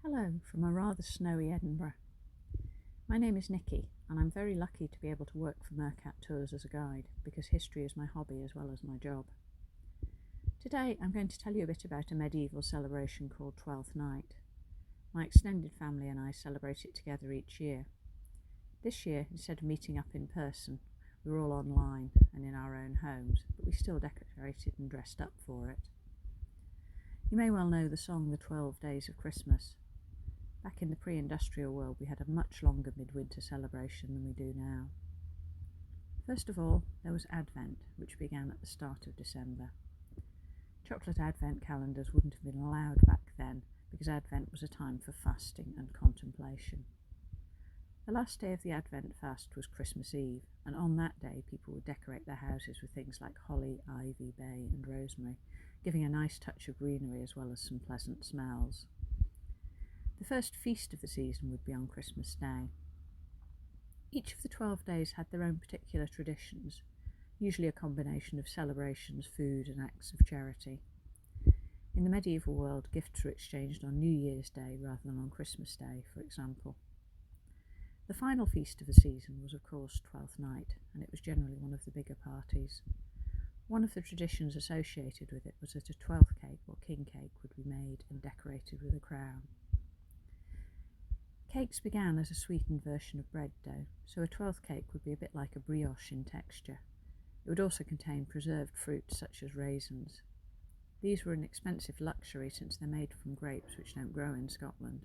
Hello from a rather snowy Edinburgh. My name is Nicky and I'm very lucky to be able to work for Mercat Tours as a guide because history is my hobby as well as my job. Today I'm going to tell you a bit about a medieval celebration called Twelfth Night. My extended family and I celebrate it together each year. This year, instead of meeting up in person, we were all online and in our own homes, but we still decorated and dressed up for it. You may well know the song The 12 Days of Christmas. Back in the pre-industrial world, we had a much longer midwinter celebration than we do now. First of all, there was Advent, which began at the start of December. Chocolate Advent calendars wouldn't have been allowed back then because Advent was a time for fasting and contemplation. The last day of the Advent fast was Christmas Eve, and on that day people would decorate their houses with things like holly, ivy, bay and rosemary, giving a nice touch of greenery as well as some pleasant smells. The first feast of the season would be on Christmas Day. Each of the 12 days had their own particular traditions, usually a combination of celebrations, food and acts of charity. In the medieval world, gifts were exchanged on New Year's Day rather than on Christmas Day, for example. The final feast of the season was of course Twelfth Night, and it was generally one of the bigger parties. One of the traditions associated with it was that a 12th cake or king cake would be made and decorated with a crown. Cakes began as a sweetened version of bread dough, so a 12th cake would be a bit like a brioche in texture. It would also contain preserved fruits such as raisins. These were an expensive luxury since they're made from grapes which don't grow in Scotland.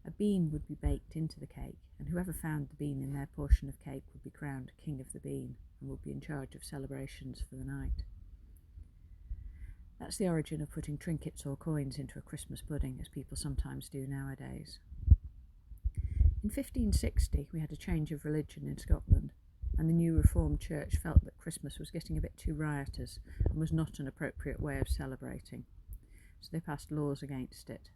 A bean would be baked into the cake, and whoever found the bean in their portion of cake would be crowned King of the Bean and would be in charge of celebrations for the night. That's the origin of putting trinkets or coins into a Christmas pudding, as people sometimes do nowadays. In 1560 we had a change of religion in Scotland, and the new Reformed Church felt that Christmas was getting a bit too riotous and was not an appropriate way of celebrating, so they passed laws against it.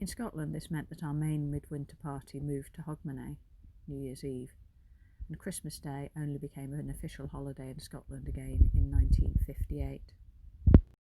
In Scotland this meant that our main midwinter party moved to Hogmanay, New Year's Eve, and Christmas Day only became an official holiday in Scotland again in 1958.